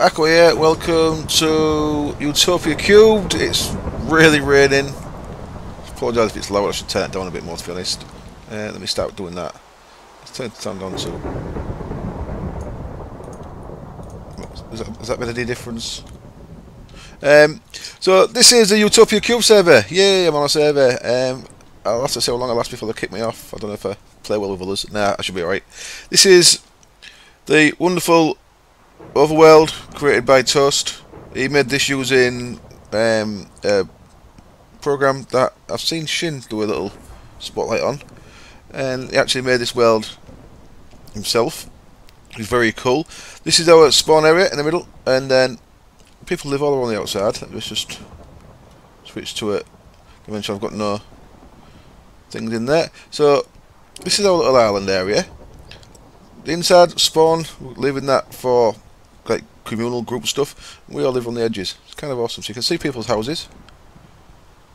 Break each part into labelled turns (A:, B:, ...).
A: Aqua here, welcome to Utopia³. It's really raining. Apologise if it's loud, I should turn it down a bit more to be honest. Let me start doing that. Let's turn the sound on to... Has that made any difference? So this is a Utopia³ server. Yay, I'm on a server. I'll have to see how long I last before they kick me off. I don't know if I play well with others. Nah, I should be alright. This is the wonderful Overworld created by Toast. He made this using a program that I've seen Shin do a little spotlight on, and he actually made this world himself. It's very cool. This is our spawn area in the middle, and then people live all around the outside. Let's just switch to it. Eventually I've got no things in there. So this is our little island area. The inside spawn, we're leaving that for like communal group stuff. We all live on the edges. It's kind of awesome. So you can see people's houses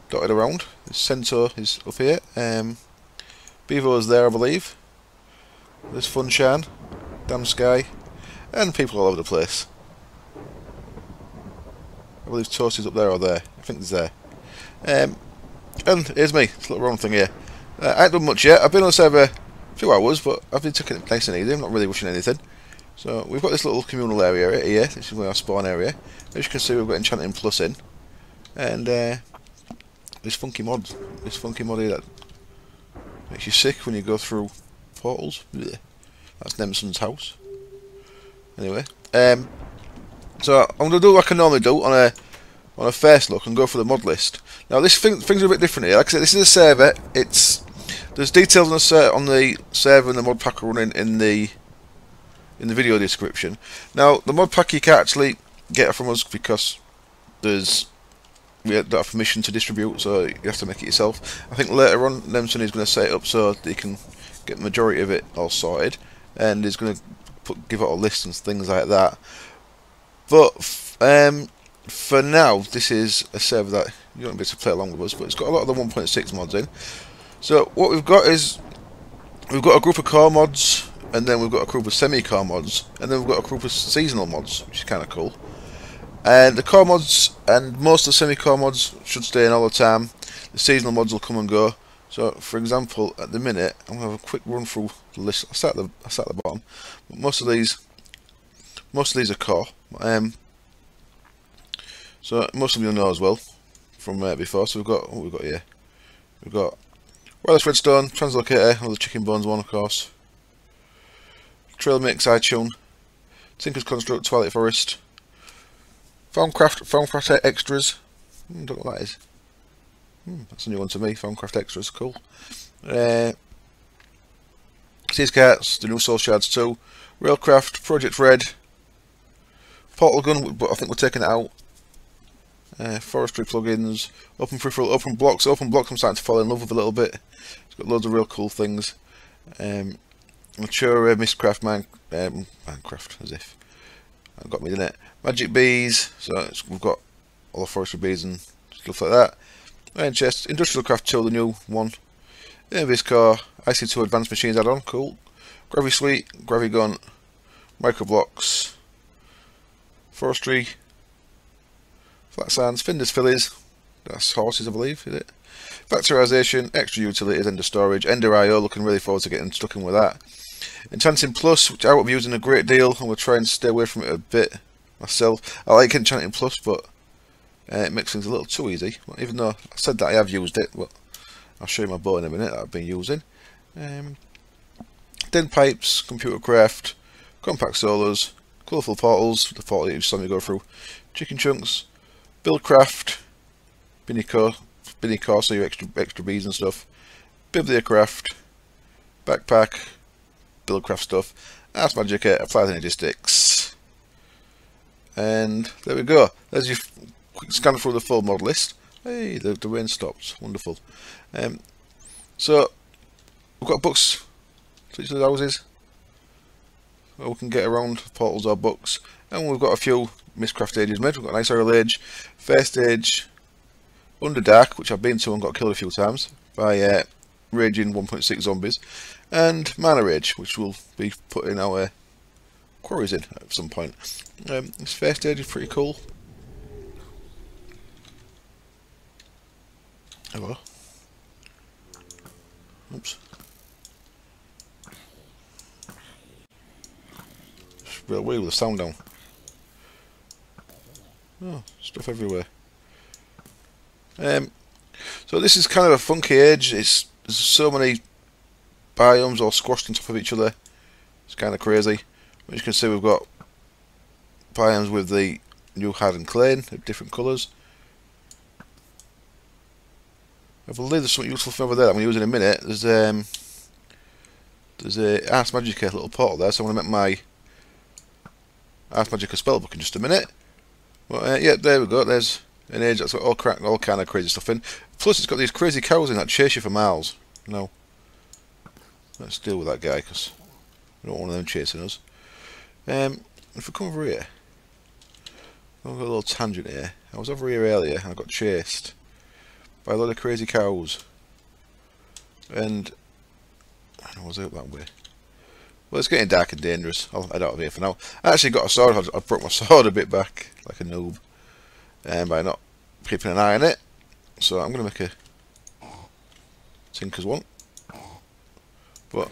A: dotted around. The Centaur is up here. Bevo is there, I believe. There's Funshan, Damn Sky, and people all over the place. I believe Toast is up there or there. I think he's there. And here's me, this little round thing here. I ain't done much yet. I've been on the server a few hours, but I've been taking it nice and easy. I'm not really rushing anything. So we've got this little communal area right here. This is our spawn area. As you can see, we've got Enchanting Plus in, and this funky mod here that makes you sick when you go through portals. Blech. That's Nemson's house. Anyway, so I'm gonna do like I normally do on a first look and go for the mod list. Now things are a bit different here. Like I said, this is a server. There's details on the server and the mod pack are running in the video description. Now the mod pack you can't actually get it from us because we don't have permission to distribute, so you have to make it yourself. I think later on Nemson is going to set it up so that you can get the majority of it all sorted, and he's going to give out a list and things like that. But for now, this is a server that you don't be able to play along with us, but it's got a lot of the 1.6 mods in. So what we've got is we've got a group of core mods, and then we've got a group of semi-core mods, and then we've got a group of seasonal mods, which is kind of cool. And the core mods and most of the semi-core mods should stay in all the time. The seasonal mods will come and go. So, for example, at the minute, I'm going to have a quick run through the list. I'll start at the bottom. But most of these are core. So most of you know as well from before. So we've got what we've got here. We've got Wireless Redstone, Translocator, another Chicken Bones one, of course. Trail Mix, iTune, Tinker's Construct, Twilight Forest, Foundcraft Extras. Don't know what that is. That's a new one to me. Foundcraft Extras, cool. Seas Carts, the new Soul Shards 2, Railcraft, Project Red, Portal Gun, but I think we're taking it out. Forestry plugins, Open Peripheral, Open Blocks. Open Blocks I'm starting to fall in love with a little bit. It's got loads of real cool things. Mature Mistcraft, Minecraft, as if I got me in it. Magic Bees, so we've got all the forestry bees and stuff like that. Iron Chest, Industrial Craft 2, the new one. Invis Core, IC2 Advanced Machines add-on, cool. Gravity Suite, Gravity Gun, Microblocks, Forestry, Flat Sands, Finders Fillies, that's horses I believe, is it? Factorization, Extra Utilities, Ender Storage, Ender IO, looking really forward to getting stuck in with that. Enchanting Plus, which I won't be using a great deal, and we'll try and stay away from it a bit myself. I like Enchanting Plus, but it makes things a little too easy. Even though I said that I have used it, but I'll show you my bow in a minute that I've been using. Den Pipes, Computer Craft, Compact Solars, Colourful Portals, the portal you saw me go through, Chicken Chunks, Buildcraft, Binny Core, so your extra bees and stuff, Bibliocraft, Backpack, Buildcraft stuff, Ars Magica, Applied Energy Sticks, and there we go. There's your quick scan through the full mod list. Hey, the rain stopped. Wonderful. So we've got books to each of the houses. We can get around portals or books, and we've got a few Mistcraft stages made. We've got a nice Earl Age, First Age, Underdark, which I've been to and got killed a few times by raging 1.6 zombies, and Mana Rage, which will be put in our quarries in at some point. This first stage is pretty cool. Hello. Oops. It's real weird with the sound down. Oh, stuff everywhere. So this is kind of a funky age. There's so many biomes all squashed on top of each other. It's kind of crazy. As you can see, we've got biomes with the new hardened clay of different colours. I believe there's something useful from over there that I'm going to use in a minute. There's a Ars Magica little portal there, so I'm going to make my Ars Magica spellbook in just a minute. But yeah, there we go. There's an age that's got all kind of crazy stuff in. Plus, it's got these crazy cows in that chase you for miles. No, let's deal with that guy because we don't want them chasing us. If we come over here, I've got a little tangent here. I was over here earlier and I got chased by a lot of crazy cows, and I was out that way. Well, it's getting dark and dangerous. I'll head out of here for now. I actually got a sword. I broke my sword a bit back, like a noob, by not keeping an eye on it. So I'm going to make a Tinker's one. But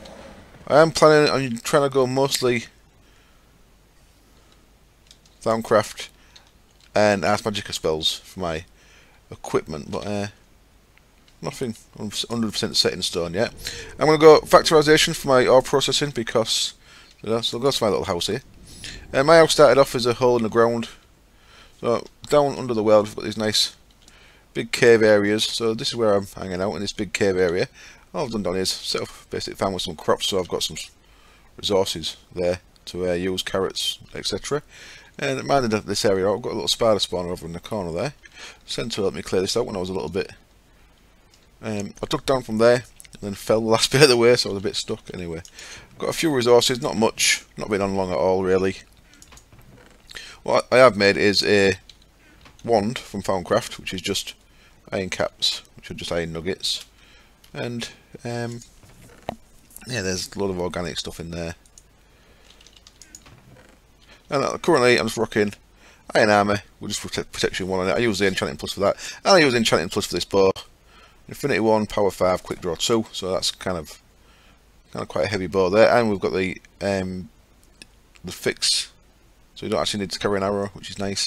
A: I am planning on trying to go mostly Thaumcraft and Ars Magica spells for my equipment, but nothing 100% set in stone yet. I'm going to go factorization for my ore processing because, so I'll go to my little house here. My house started off as a hole in the ground. So down under the world, we've got these nice big cave areas. So this is where I'm hanging out, in this big cave area. All I've done down is set up a basic farm with some crops, so I've got some resources there to use, carrots, etc. And minded this area, I've got a little spider spawner over in the corner there. Sent to help me clear this out when I was a little bit. I took down from there and then fell the last bit of the way, so I was a bit stuck. Anyway, I've got a few resources, not much, not been on long at all really. What I have made is a wand from Thaumcraft, which is just iron caps, which are just iron nuggets, and yeah, there's a lot of organic stuff in there. And currently I'm just rocking iron armour with just protection 1 on it. I use the enchanting plus for that, and I use the enchanting plus for this bow. Infinity 1, power 5, quick draw 2, so that's kind of quite a heavy bow there. And we've got the fix, so you don't actually need to carry an arrow, which is nice.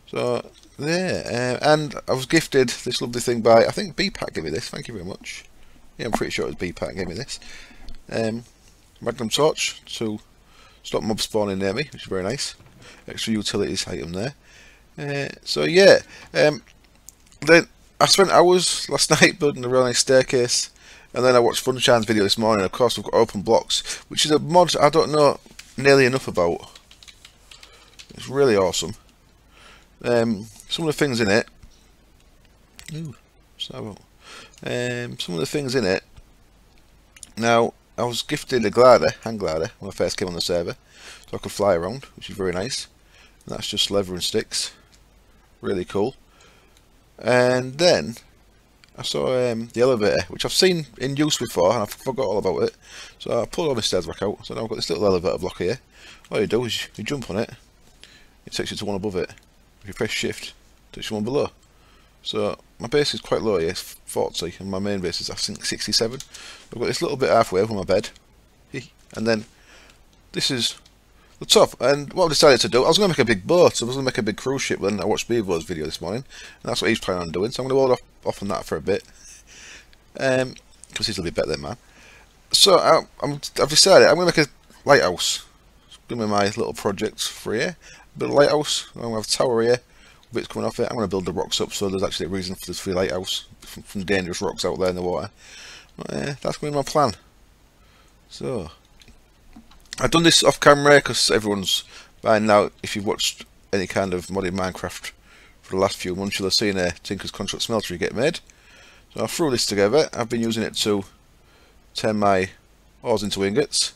A: So there, and I was gifted this lovely thing by, I think BPack gave me this. Thank you very much. Yeah, I'm pretty sure it was BPack gave me this. Magnum torch to stop mobs spawning near me, which is very nice. Extra utilities item there. So yeah, then I spent hours last night building a really nice staircase, and then I watched Funshine's video this morning. Of course, we've got open blocks, which is a mod I don't know nearly enough about. It's really awesome. Some of the things in it. Ooh, some of the things in it. Now, I was gifted a hang glider, when I first came on the server, so I could fly around, which is very nice. And that's just leather and sticks. Really cool. And then I saw the elevator, which I've seen in use before, and I forgot all about it. So I pulled all the stairs back out. So now I've got this little elevator block here. All you do is you jump on it. It takes you to one above it. If you press shift, it takes you one below. So my base is quite low here, it's 40, and my main base is I think 67. I've got this little bit halfway over my bed, and then this is the top. And what I decided to do, I was going to make a big boat, so I was going to make a big cruise ship. Then I watched Beavo's video this morning, and that's what he's planning on doing. So I'm going to hold off on that for a bit, because he's a little bit better than man. So I've decided I'm going to make a lighthouse. It's going to be my little project for here. Build a lighthouse. I'm going to have a tower here. Bits coming off it. I'm going to build the rocks up, so there's actually a reason for this free lighthouse from dangerous rocks out there in the water. But, that's going to be my plan. So I've done this off camera because everyone's, by now, if you've watched any kind of modded Minecraft for the last few months, you'll have seen a Tinker's Construct smeltery get made. So I threw this together. I've been using it to turn my ores into ingots,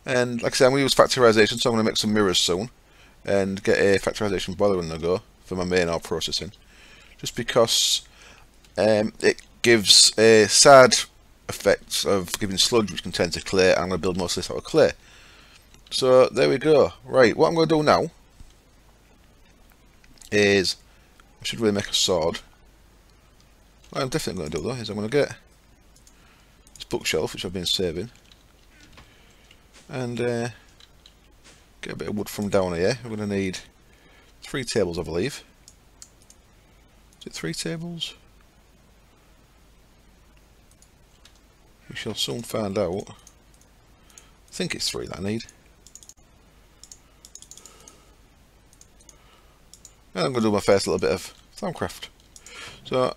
A: and like I said, I'm going to use factorization, so I'm going to make some mirrors soon and get a factorization boiler on the go for my main ore processing, just because it gives a sad effect of giving sludge, which can turn to clay, and I'm going to build most of this out of clay. So there we go. Right, what I'm going to do now is, I should really make a sword. What I'm definitely going to do though is I'm going to get this bookshelf, which I've been saving, and get a bit of wood from down here. We're going to need 3 tables, I believe. Is it 3 tables? We shall soon find out. I think it's 3 that I need. And I'm going to do my first little bit of Thaumcraft. So,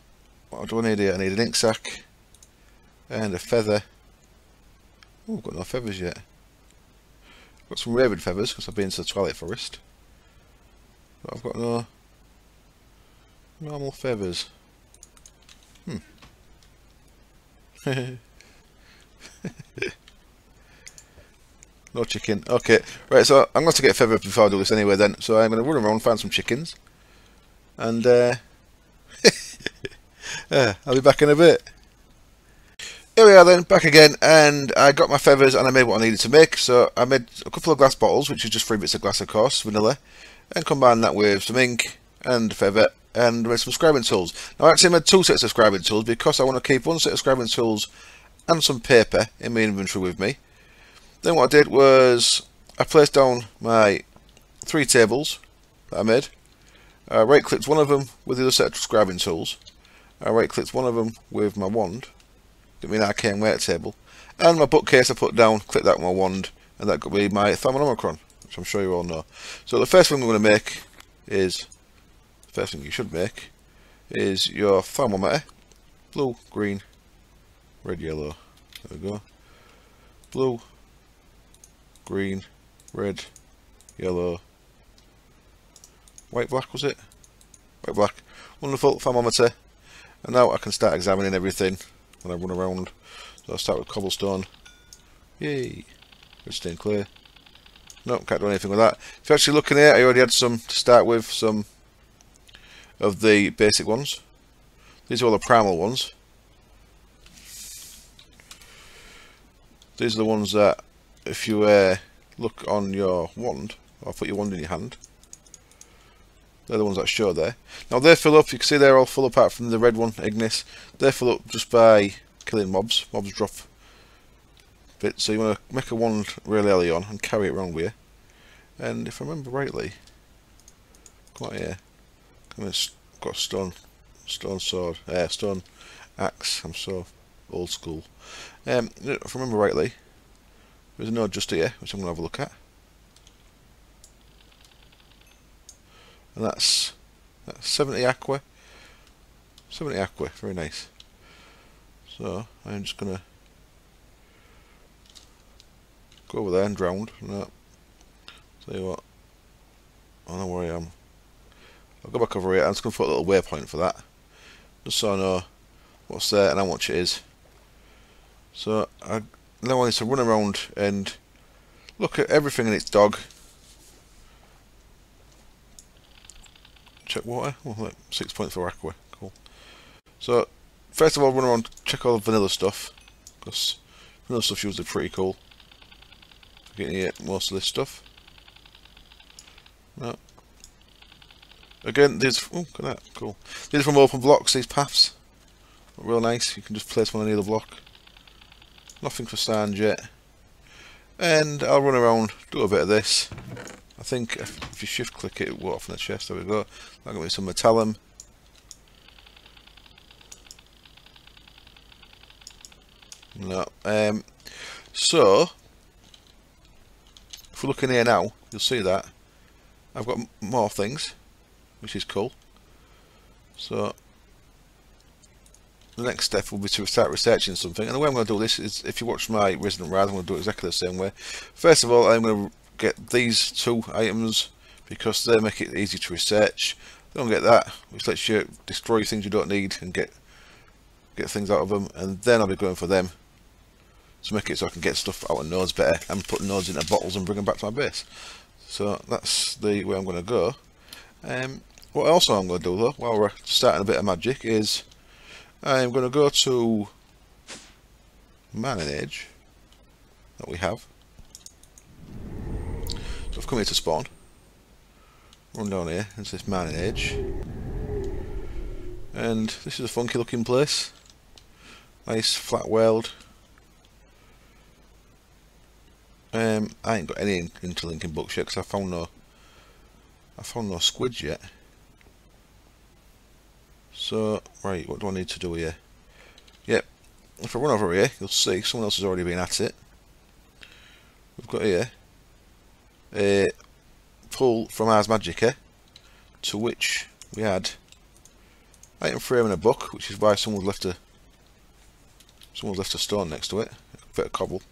A: what do I need here? I need an ink sac and a feather. Oh, I've got no feathers yet. I've got some raven feathers because I've been to the Twilight Forest. But I've got no normal feathers. No chicken. Okay, right, so I'm going to get a feather before I do this anyway then. So I'm going to run around, find some chickens. And I'll be back in a bit. Here we are then, back again, and I got my feathers and I made what I needed to make. So I made a couple of glass bottles, which is just 3 bits of glass, of course, vanilla, and combined that with some ink and feather and made some scribing tools. Now I actually made 2 sets of scribing tools because I want to keep 1 set of scribing tools and some paper in my inventory with me. Then what I did was I placed down my 3 tables that I made. I right clicked one of them with the other set of scribing tools. I right clicked one of them with my wand, get me an arcane weight table, and my bookcase I put down, clicked that with my wand, and that could be my Thermonomicron, which I'm sure you all know. So the first thing we're going to make is, the first thing you should make is your thermometer. Blue, green, red, yellow. There we go. Blue, green, red, yellow, white, black, was it? White, black. Wonderful thermometer. And now I can start examining everything when I run around. So I'll start with cobblestone. Yay! Redstone clear. No, can't do anything with that. If you're actually looking here, I already had some to start with, some of the basic ones. These are all the primal ones. These are the ones that, if you look on your wand, or put your wand in your hand, they're the ones that show there. Now they fill up, you can see they're all full apart from the red one, Ignis. They fill up just by killing mobs. Mobs drop bits, so you want to make a wand really early on and carry it around with you. And if I remember rightly, come out here, got a stone sword, stone axe. I'm so old school. If I remember rightly, there's a node just here, which I'm going to have a look at. And that's 70 aqua. 70 aqua, very nice. So, I'm just going to go over there and drown. No. Tell you what, I know where I am. I'll go back over here. I'm just going to put a little waypoint for that, just so I know what's there and how much it is. So, now I need to run around and look at everything in its dog. Check water. Oh, like 6.4 aqua. Cool. So, first of all, run around, check all the vanilla stuff, because vanilla stuff's usually pretty cool. Getting here, most of this stuff. No. Again, these. Oh, look at that. Cool. These are from open blocks. These paths. Real nice. You can just place one on either block. Nothing for sand yet. And I'll run around, do a bit of this. I think if you shift click it, it will off in the chest. There we go. That'll give me some metallum. No. So, if we look in here now, you'll see that I've got more things, which is cool. So, the next step will be to start researching something, and the way I'm going to do this is, if you watch my Resident Rise, I'm going to do it exactly the same way. First of all, I'm going to get these 2 items because they make it easy to research. Don't get that, which lets you destroy things you don't need and get things out of them, and then I'll be going for them to make it so I can get stuff out of nodes better and put nodes into bottles and bring them back to my base. So that's the way I'm going to go. What also I'm going to do though, while we're starting a bit of magic, is I'm going to go to Mining Age that we have. I've come here to spawn. Run down here into this mining age. And this is a funky looking place. Nice flat world. I ain't got any interlinking books yet because I found no squids yet. So right, what do I need to do here? Yep, if I run over here, you'll see someone else has already been at it. We've got here a pull from Ars Magica, to which we had item frame and a book, which is why someone's left a stone next to it, a bit of cobble.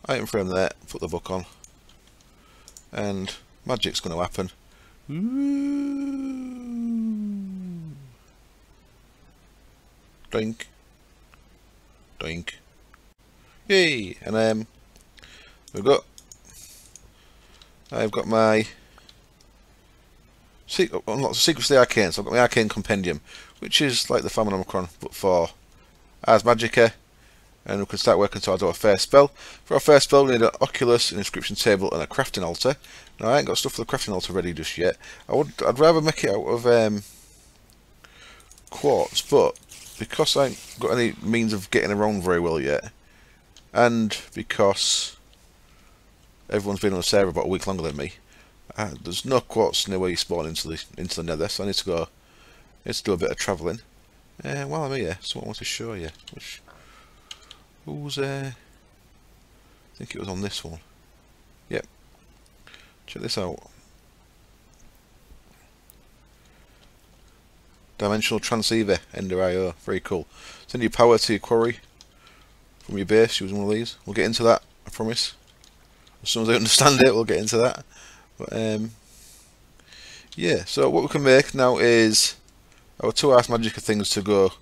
A: Item frame there, put the book on, and magic's going to happen. Doink, doink, yay! And I've got my unlocked Secrets of the Arcane, so I've got my Arcane Compendium, which is like the Famicom but for Ars Magica, and we can start working towards our first spell. For our first spell we need an Oculus, an inscription table and a crafting altar. Now I ain't got stuff for the crafting altar ready just yet. I'd rather make it out of quartz, but because I ain't got any means of getting around very well yet, and because everyone's been on the server about a week longer than me, there's no quartz near where you spawn into the nether, so I need to do a bit of travelling. While I'm here, someone wants to show you. I think it was on this one. Yep. Check this out. Dimensional transceiver, Ender IO, very cool. Send your power to your quarry from your base using one of these. We'll get into that, I promise. As soon as I understand it, we'll get into that. But yeah, so what we can make now is our 2 Ars Magica things to go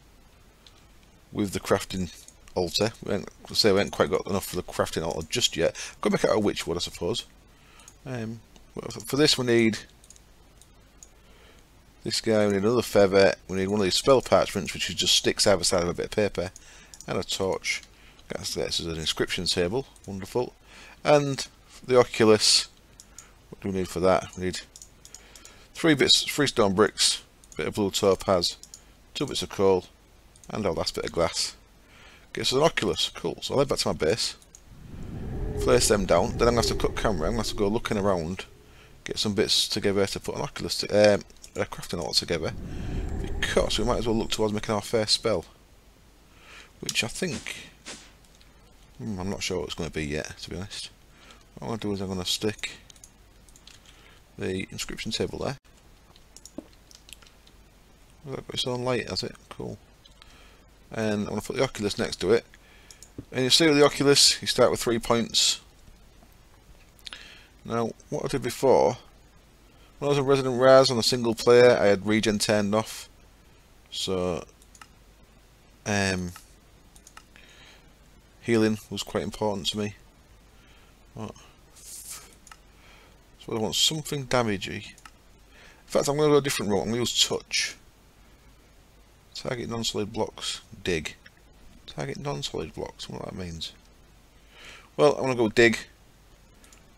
A: with the crafting altar. We ain't quite got enough for the crafting altar just yet. I've got to make it out of witch wood, I suppose. For this we need this guy, we need another feather, we need one of these spell parchments, which is just sticks either side of a bit of paper, and a torch. This is an inscription table, wonderful. And the Oculus, what do we need for that? We need 3 stone bricks, bit of blue topaz, 2 bits of coal, and our last bit of glass. Gets us an Oculus, cool. So I'll head back to my base, place them down, then I'm going to have to cut camera, I'm going to have to go looking around, get some bits together to put an Oculus, a crafting altar together, because we might as well look towards making our first spell, which I think, I'm not sure what it's going to be yet, to be honest. What I'm going to do is I'm going to stick the inscription table there. Has that got its own light, has it? Cool. And I'm going to put the Oculus next to it. And you see with the Oculus, you start with 3 points. Now, what I did before, when I was in Resident Raz on a single player, I had regen turned off. So, healing was quite important to me. So I want something damagey. In fact, I'm going to go a different route. I'm going to use touch. Target non-solid blocks. Dig. Target non-solid blocks. What that means. Well, I'm going to go dig.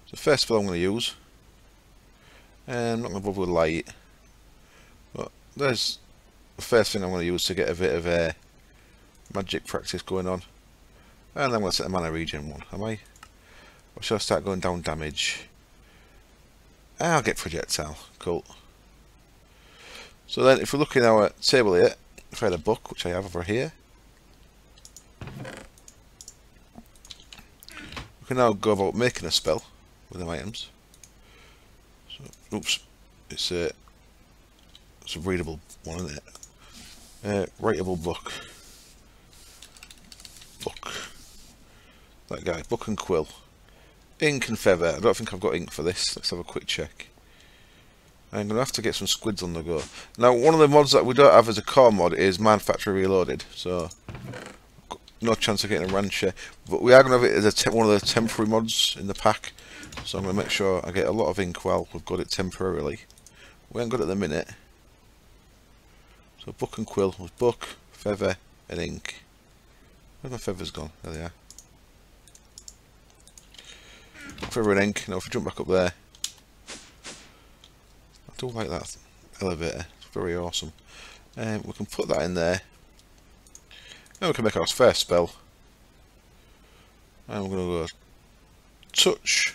A: It's the first spell I'm going to use. And I'm not going to bother with light. But there's the first thing I'm going to use to get a bit of magic practice going on. And I'm going to set the mana regen one. Am I? Or shall I start going down damage? I'll get projectile. Cool. So then, if we look in our table here, if I had a book, which I have over here, we can now go about making a spell with them items. So, oops, it's a readable one, isn't it? Writable book. Book. That guy, book and quill. Ink and feather. I don't think I've got ink for this. Let's have a quick check. I'm going to have to get some squids on the go. Now, one of the mods that we don't have as a core mod is Man Factory Reloaded, so no chance of getting a rancher. But we are going to have it as one of the temporary mods in the pack, so I'm going to make sure I get a lot of ink while we've got it temporarily. We ain't got it at the minute. So book and quill was book, feather, and ink. Where's my feathers gone? There they are. Feather and ink. Now if we jump back up there, do like that elevator. It's very awesome. We can put that in there. Now we can make our first spell. And we're going to go touch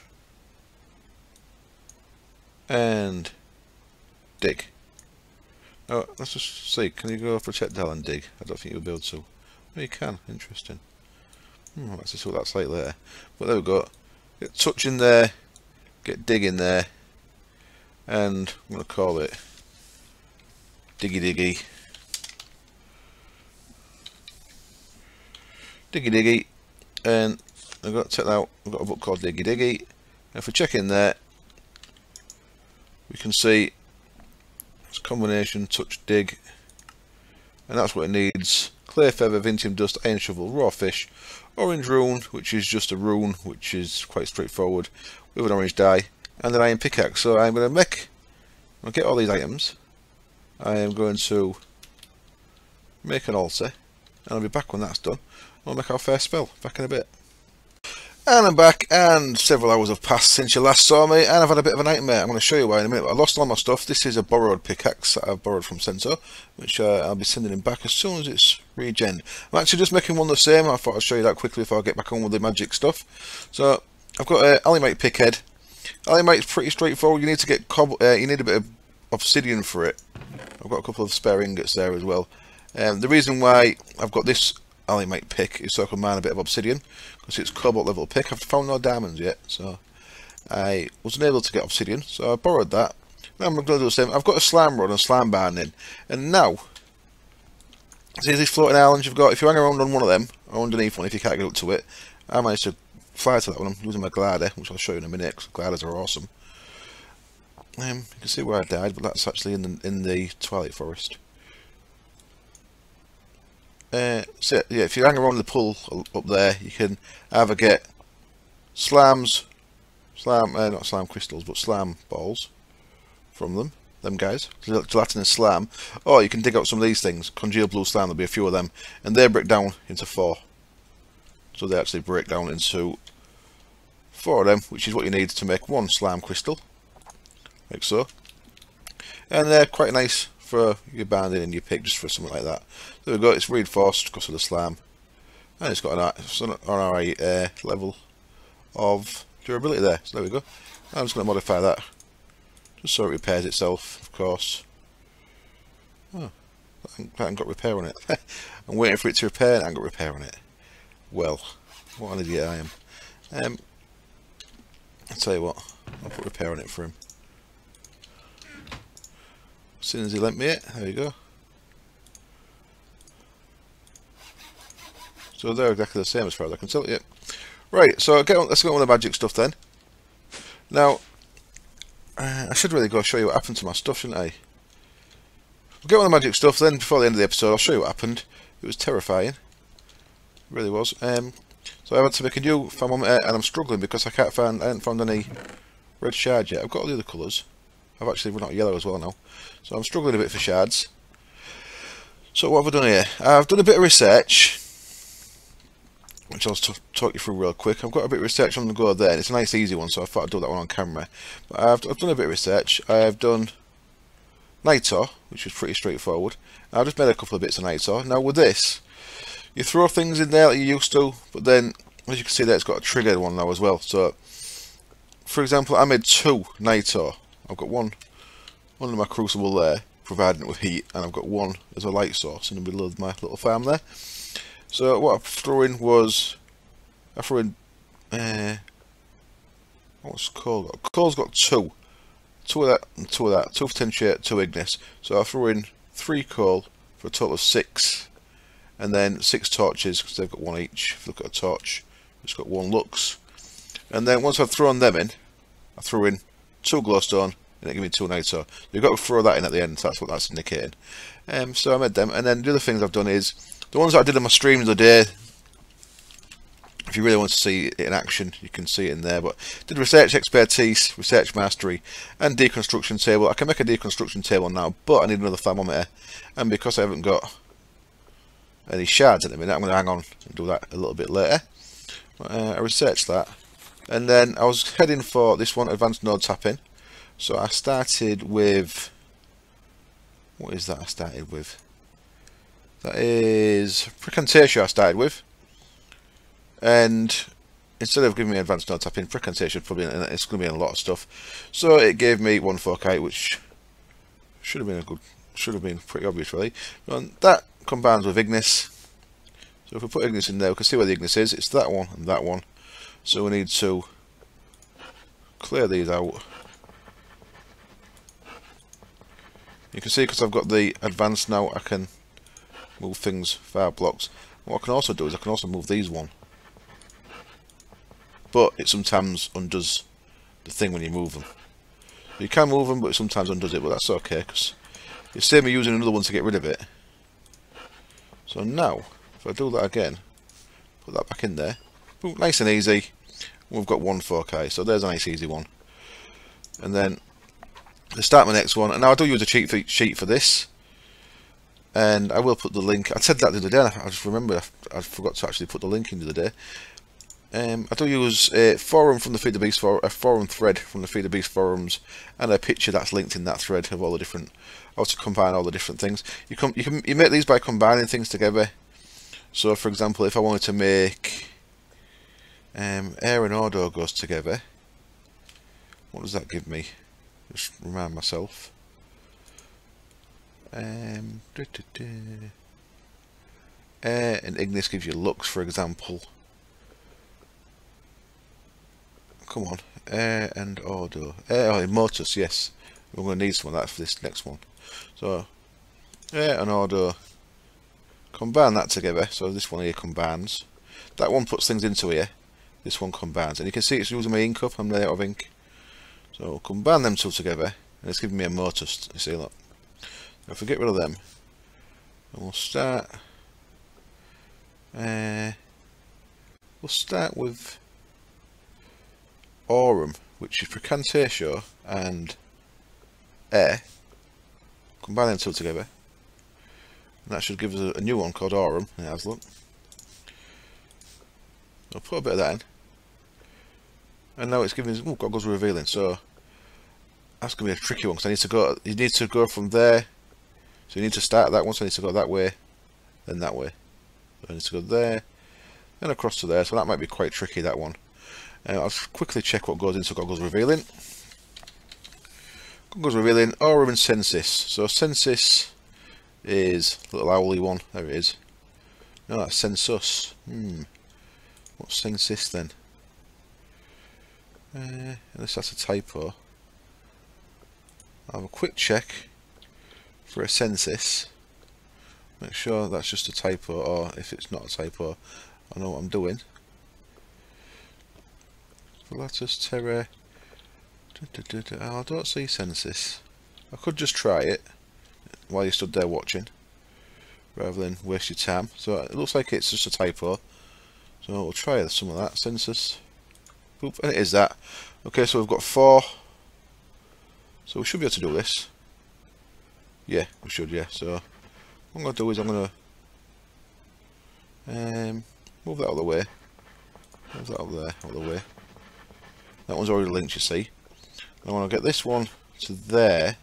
A: and dig. Oh, let's just see. Can you go projectile and dig? I don't think you'll be able to. Oh, you can. Interesting. Let's see what that's like later. But there we go. Get touch in there. Get dig in there. And I'm going to call it Diggy Diggy. Diggy Diggy. And I've got to check out. I've got a book called Diggy Diggy. And if we check in there, we can see it's combination touch dig, and that's what it needs: clay feather, vintium dust, iron shovel, raw fish, orange rune, which is just a rune, which is quite straightforward, with an orange dye, and an iron pickaxe. So I'm going to get all these items. I am going to make an altar, and I'll be back when that's done. We'll make our first spell. Back in a bit. And I'm back, and several hours have passed since you last saw me, and I've had a bit of a nightmare. I'm going to show you why in a minute. I lost all my stuff. This is a borrowed pickaxe that I've borrowed from Cento, which I'll be sending him back as soon as it's regen. I'm actually just making one the same. I thought I'd show you that quickly before I get back on with the magic stuff. So I've got an alumite pickhead. Alumite's pretty straightforward. You need to get you need a bit of obsidian for it. I've got a couple of spare ingots there as well. The reason why I've got this alumite pick is so I can mine a bit of obsidian, because it's cobalt level pick. I've found no diamonds yet, so I wasn't able to get obsidian, so I borrowed that. Now I'm going to do the same. I've got a slime rod and a slime barn in, and now see these floating islands you've got. If you hang around on one of them or underneath one, if you can't get up to it, I managed to fly to that one. I'm using my glider, which I'll show you in a minute, because gliders are awesome. You can see where I died, but that's actually in the Twilight Forest. So yeah, if you hang around the pool up there, you can either get not slime crystals, but slime balls from them guys, gelatinous slime, or you can dig out some of these things, congealed blue slime. There'll be a few of them, and they break down into 4. So they actually break down into 4 of them, which is what you need to make 1 slime crystal, like so. And they're quite nice for your banding and your pick, just for something like that. There we go. It's reinforced because of the slime, and it's got an alright level of durability there. So there we go. I'm just going to modify that just so it repairs itself, of course. Oh, I haven't got repair on it. I'm waiting for it to repair, and I haven't got repair on it. Well, what an idiot I am. I'll tell you what, I'll put repair on it for him. As soon as he lent me it, there you go. So they're exactly the same as far as I can tell. Yep. Right, so let's get on the magic stuff then. Now, I should really go show you what happened to my stuff, shouldn't I? We'll get on the magic stuff then. Before the end of the episode, I'll show you what happened. It was terrifying. It really was. So I had to make a new thermometer, and I'm struggling because I haven't found any red shards yet. I've got all the other colours. I've actually run out of yellow as well now, so I'm struggling a bit for shards. So what have I done here? I've done a bit of research, which I'll talk you through real quick. I've got a bit of research on the go there, and it's a nice easy one, so I thought I'd do that one on camera. But I've done a bit of research. I've done night ore, which is pretty straightforward. I've just made a couple of bits of night ore. Now with this, you throw things in there like you used to, but then, as you can see there, it's got a triggered one now as well. So, for example, I made 2 night ore. I've got one in my crucible there, providing it with heat, and I've got one as a light source in the middle of my little farm there. So what I threw in was, what's coal got? Coal's got 2 of that and 2 of that, 2 for tincture, 2 ignis. So I threw in 3 coal for a total of 6, and then 6 torches, because they've got 1 each. If you look at a torch, it's got 1 lux. And then once I've thrown them in, I threw in 2 glowstone, and it gave me 2 night ore. You've got to throw that in at the end, so that's what that's indicating. So I made them, and then the other things I've done is, the ones that I did on my stream the other day, if you really want to see it in action, you can see it in there, but did research expertise, research mastery, and deconstruction table. I can make a deconstruction table now, but I need another thermometer, and because I haven't got any shards at the minute, I'm going to hang on and do that a little bit later. I researched that, and then I was heading for this one, advanced node tapping. So I started with, what is that I started with? That is Precantatio I started with, and instead of giving me advanced node tapping, Precantatio probably it's going to be in a lot of stuff. So it gave me 1 foci, which should have been pretty obvious really. And that combines with Ignis. So if we put Ignis in there, we can see where the Ignis is. It's that one and that one. So we need to clear these out. You can see because I've got the advanced now, I can move things via blocks. What I can also do is I can also move these one. But it sometimes undoes the thing when you move them. You can move them, but it sometimes undoes it, but that's okay, because you see me using another one to get rid of it. So now, if I do that again, put that back in there, boom, nice and easy, we've got 1 foci, so there's a nice easy one. And then, to start my next one, and now I do use a cheat sheet for this, and I will put the link. I said that the other day, I just remember I forgot to actually put the link in the other day. I do use a forum from the Feed the Beast forum, a forum thread from the Feed the Beast forums, and a picture that's linked in that thread of all the different, how to combine all the different things. You make these by combining things together. So, for example, if I wanted to make air and order goes together, what does that give me? Just remind myself. Air and Ignis gives you lux, for example. Come on, air and order. Motus, yes. We're going to need some of that for this next one. So, air and order. Combine that together. So this one here combines. That one puts things into here. This one combines. And you can see it's using my ink up. I'm running out of ink. So combine them two together. And it's giving me a motus. You see, look. If we get rid of them, and we'll start. We'll start with Aurum, which is Precantatio and air. Combine them two together, and that should give us a new one called Aurum. It has, look. I'll put a bit of that in, and now it's giving us goggles revealing. So that's gonna be a tricky one because I need to go. You need to go from there. So you need to start that one. So I need to go that way, then that way. So I need to go there, then across to there. So that might be quite tricky, that one. I'll quickly check what goes into goggles revealing. Goggles revealing, Aurum and Sensis. So Sensis is a little owly one. There it is. No, that's Sensus. What's Sensis then? Unless that's a typo. I'll have a quick check for a Sensis. Make sure that's just a typo, or if it's not a typo, I know what I'm doing. Pilatus Terra. I don't see Sensis. I could just try it while you stood there watching, rather than waste your time. So it looks like it's just a typo. So we'll try some of that. Census. Boop, and it is that. Okay, so we've got 4. So we should be able to do this. Yeah, we should, yeah. So what I'm going to do is I'm going to move that out of the way. Move that over there, out of the way. That one's already linked, you see. I want to get this one to there.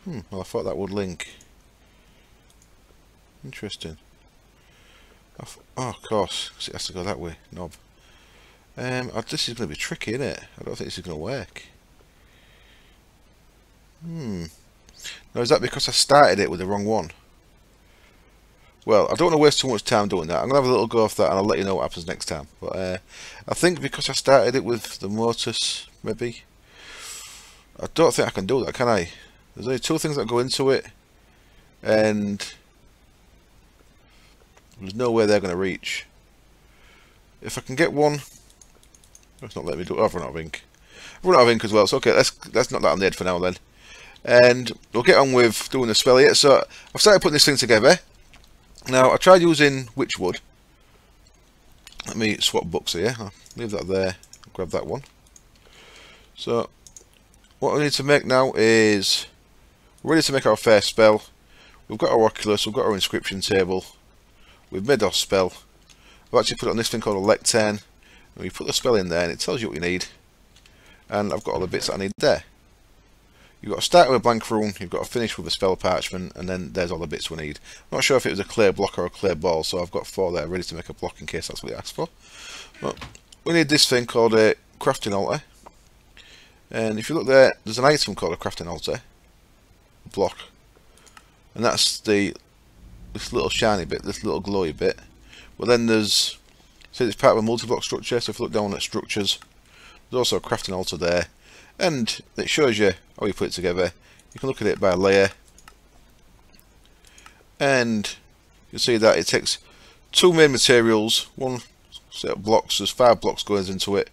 A: Well, I thought that would link. Interesting. Oh, of course, because it has to go that way. Knob. This is going to be tricky, isn't it? I don't think this is going to work. Now, is that because I started it with the wrong one? Well, I don't want to waste too much time doing that. I'm going to have a little go off that and I'll let you know what happens next time. But I think because I started it with the Motus, maybe. I don't think I can do that, can I? There's only 2 things that go into it. And there's no way they're going to reach. If I can get one... It's not letting me do it. I've run out of ink. I've run out of ink as well. So okay, let's knock that on the head for now then. And we'll get on with doing the spell here. So I've started putting this thing together. Now, I tried using Witchwood. Let me swap books here. I'll leave that there. Grab that one. So, what we need to make now is... We're ready to make our first spell. We've got our Oculus, we've got our inscription table. We've made our spell. I've actually put it on this thing called a lectern, and you put the spell in there and it tells you what you need, and I've got all the bits that I need there. You've got to start with a blank rune, you've got to finish with a spell parchment, and then there's all the bits we need. I'm not sure if it was a clear block or a clear ball, so I've got 4 there ready to make a block in case that's what you asked for. But we need this thing called a crafting altar, and if you look there, there's an item called a crafting altar block, and that's this little shiny bit, this little glowy bit. But then there's, so it's part of a multi-block structure, so if you look down at structures, there's also a crafting altar there, and it shows you how you put it together. You can look at it by layer, and you'll see that it takes 2 main materials, 1 set of blocks, there's 5 blocks going into it,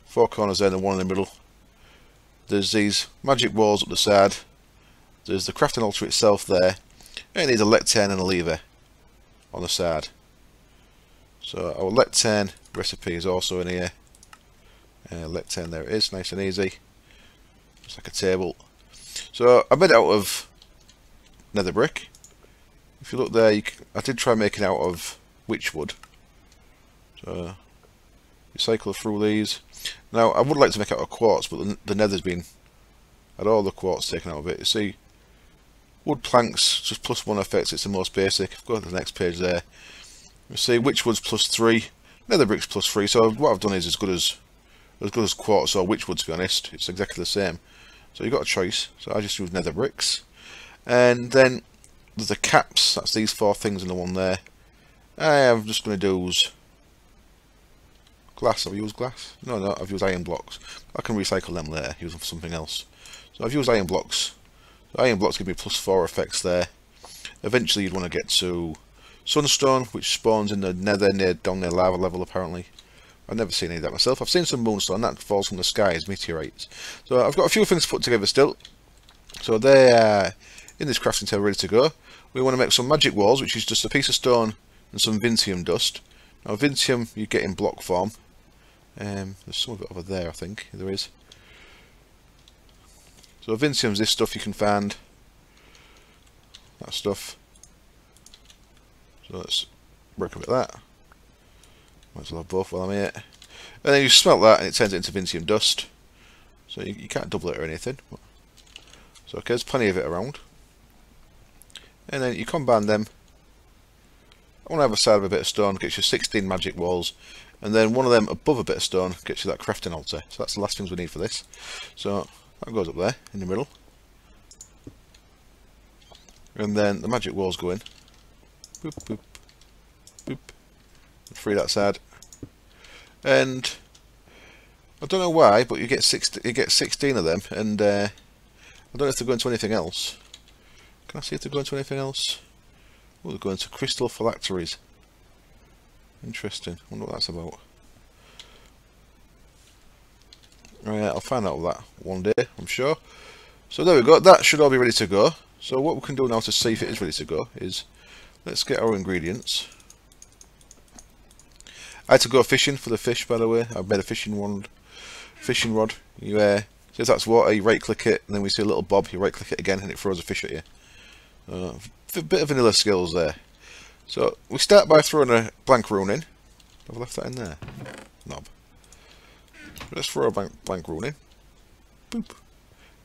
A: 4 corners there and 1 in the middle. There's these magic walls up the side, there's the crafting altar itself there, and it needs a lectern and a lever on the side. So our lectern recipe is also in here. Lectern, there it is, nice and easy. It's like a table. So I made it out of nether brick. If you look there, I did try making it out of witchwood. So you cycle through these. Now I would like to make it out of quartz, but the nether's been had all the quartz taken out of it. You see, wood planks just +1 effects. It's the most basic. Go to the next page there. You see, witchwood's +3, nether brick's +3. So what I've done is as good as quartz or witchwood, to be honest. It's exactly the same. So you've got a choice. So I just use nether bricks, and then there's the caps. That's these 4 things in the one there. I'm just going to do glass. Have I used glass? No, I've used iron blocks. I can recycle them later, use them for something else. So I've used iron blocks. So iron blocks give me +4 effects there. Eventually you'd want to get to sunstone, which spawns in the nether down near lava level apparently. I've never seen any of that myself. I've seen some moonstone, that falls from the sky as meteorites. So I've got a few things to put together still. So they are in this crafting table ready to go. We want to make some magic walls, which is just a piece of stone and some Vincium dust. Now Vincium you get in block form. There's some of it over there, I think. There is. So Vincium's this stuff you can find. That stuff. So let's break a bit of that. Might as well have both while I'm here. And then you smelt that and it turns it into Vincium dust. So you can't double it or anything. So okay, there's plenty of it around. And then you combine them. On either side of a bit of stone gets you 16 magic walls. And then one of them above a bit of stone gets you that crafting altar. So that's the last things we need for this. So that goes up there in the middle. And then the magic walls go in. Boop, boop, boop. Free that side. And I don't know why, but you get 16 of them, and I don't know if they're going to anything else. Can I see if they're going to anything else? Oh, they're going to crystal phylacteries. Interesting. I wonder what that's about. Right, I'll find out that one day, I'm sure. So there we go. That should all be ready to go. So what we can do now to see if it is ready to go is let's get our ingredients. I had to go fishing for the fish, by the way. I've made a fishing rod. You see if that's water, you right click it, and then we see a little bob, you right click it again and it throws a fish at you. A bit of vanilla skills there. So we start by throwing a blank rune in. Have I left that in there? Knob. Let's throw a blank rune in. Boop.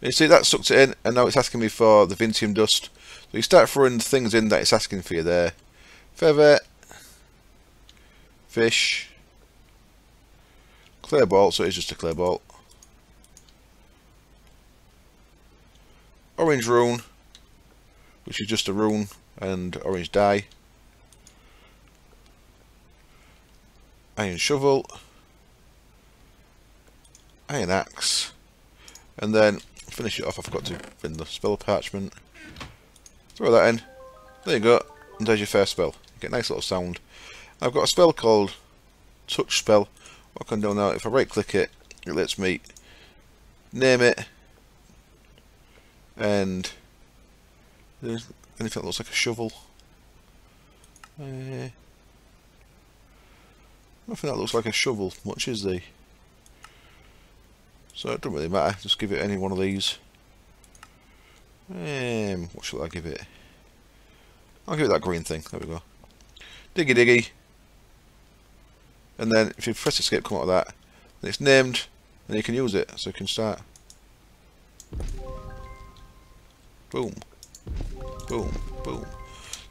A: You see that sucked it in, and now it's asking me for the Vincium dust. So you start throwing things in that it's asking for you there. Feather. Fish. Clear ball, so it's just a clear ball. Orange rune, which is just a rune and orange dye. Iron shovel. Iron axe. And then finish it off. I forgot to bin the spell parchment. Throw that in. There you go. And there's your first spell. You get a nice little sound. I've got a spell called Touch Spell. What I can do now, if I right click it, it lets me name it. And there's anything that looks like a shovel. Nothing that looks like a shovel, much is there? So it doesn't really matter, just give it any one of these. What should I give it? I'll give it that green thing, there we go. Diggy diggy. and then if you press escape, come out of that, then it's named, and you can use it, so you can start. Boom, boom, boom.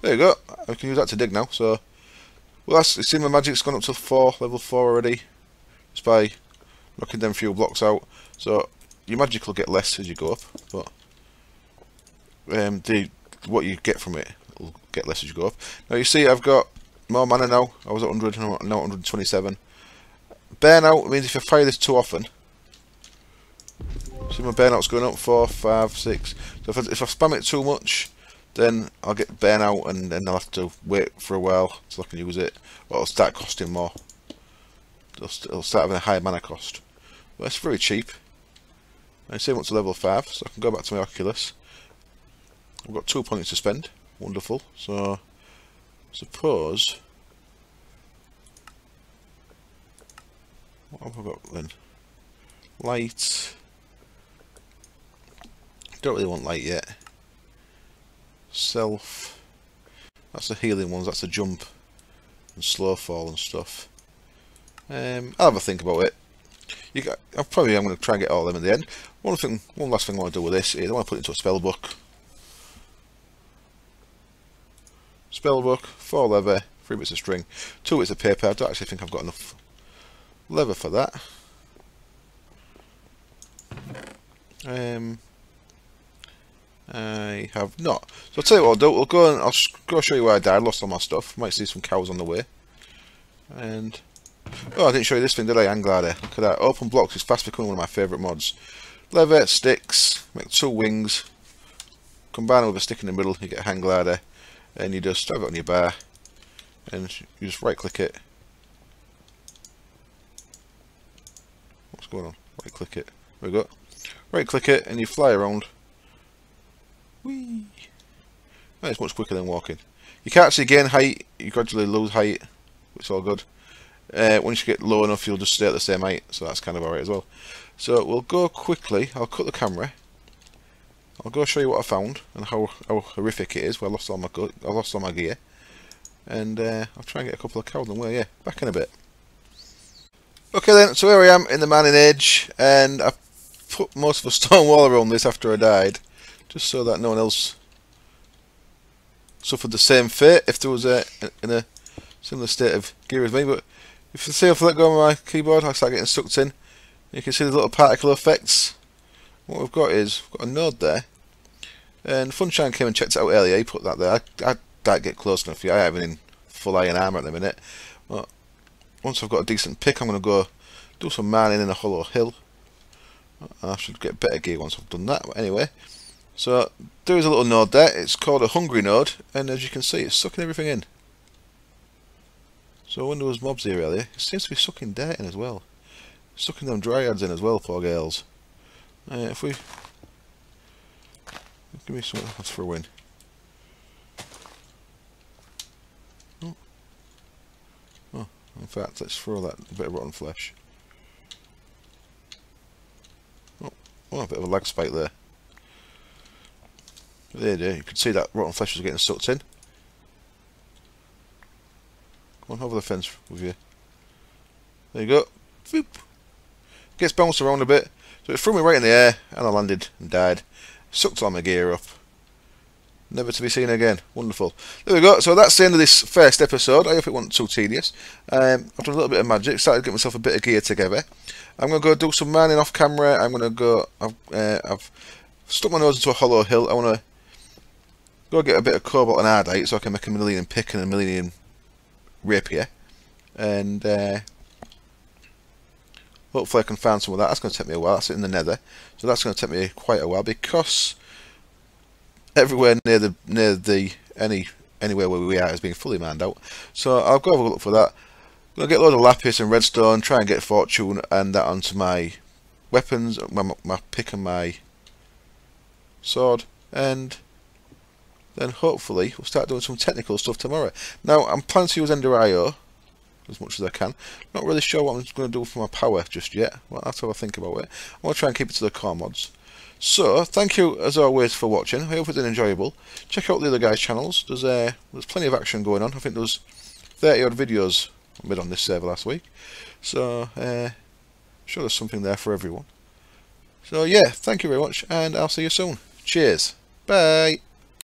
A: There you go. I can use that to dig now. So, well, you see my magic's gone up to level 4 already, just by knocking them few blocks out. So your magic will get less as you go up, but what you get from it will get less as you go up. Now you see I've got more mana now. I was at 100, now at 127. Burnout means if I fire this too often, see my burnout's going up 4, 5, 6. So if I spam it too much, then I'll get burnout, and then I'll have to wait for a while till I can use it, or it'll start costing more. It'll start having a higher mana cost. But it's very cheap. I say I'm up to level 5, so I can go back to my Oculus. I've got 2 points to spend. Wonderful. So, suppose... what have I got then? Light. Don't really want light yet. Self. That's the healing ones. That's the jump and slow fall and stuff. I'll have a think about it. I'm going to try and get all of them in the end. One last thing I want to do with this is I want to put it into a spell book. Spell book, 4 leather, 3 bits of string, 2 bits of paper. I don't actually think I've got enough leather for that. I have not. So I'll tell you what I'll do. I'll go show you where I died. Lost all my stuff. Might see some cows on the way. And oh, I didn't show you this thing, did I? Hang glider. Look at that. Open blocks is fast becoming one of my favourite mods. Leather, sticks, make 2 wings. Combine it with a stick in the middle. You get a hang glider, and you just have it on your bar, and you just right click it. What's going on? Right click it. There we go. Right click it, and you fly around. Whee! It's much quicker than walking. You can't actually gain height, you gradually lose height, which is all good. Once you get low enough, you'll just stay at the same height, so that's kind of alright as well. So we'll go quickly. I'll cut the camera. I'll go show you what I found and how horrific it is. Where I lost all my gear, and I'll try and get a couple of cows on the way. Yeah, back in a bit. Okay then, so here I am in the Mining Age, and I've put most of a stone wall around this after I died, just so that no one else suffered the same fate if there was in a similar state of gear as me. But if you see, if I let go of my keyboard, I start getting sucked in. You can see the little particle effects. What we've got is we've got a node there, and Funshine came and checked it out earlier. He put that there. I don't get close enough yet. I have it in full iron armour at the minute. But once I've got a decent pick, I'm going to go do some mining in a hollow hill. I should get better gear once I've done that. But anyway, so there is a little node there. It's called a hungry node, and as you can see, it's sucking everything in. So when there was mobs here earlier, it seems to be sucking dirt in as well. Sucking them dryads in as well, poor girls. If we give me something else for a win. Oh, in fact, let's throw that bit of rotten flesh. Oh, a bit of a lag spike there. There, you can see that rotten flesh was getting sucked in. Come on, over the fence with you. There you go. Boop. Gets bounced around a bit. So it threw me right in the air, and I landed and died. Sucked all my gear up. Never to be seen again. Wonderful. There we go. So that's the end of this first episode. I hope it wasn't too tedious. I've done a little bit of magic. Started to get myself a bit of gear together. I'm going to go do some mining off camera. I'm going to go... I've stuck my nose into a hollow hill. I want to go get a bit of cobalt and ardite so I can make a millennium pick and a millennium rapier. And... hopefully I can find some of that. That's going to take me a while. That's in the nether. So that's going to take me quite a while, because everywhere anywhere where we are is being fully mined out. So I'll go have a look for that. I'm going to get a load of lapis and redstone, try and get fortune and that onto my weapons, my pick and my sword, and then hopefully we'll start doing some technical stuff tomorrow. Now I'm planning to use Ender.io as much as I can. Not really sure what I'm going to do for my power just yet. Well, that's how I think about it. I want to try and keep it to the core mods. So, thank you as always for watching. I hope it's been enjoyable. Check out the other guys' channels. There's plenty of action going on. I think there's 30 odd videos I made on this server last week. So sure there's something there for everyone. So yeah, thank you very much, and I'll see you soon. Cheers. Bye.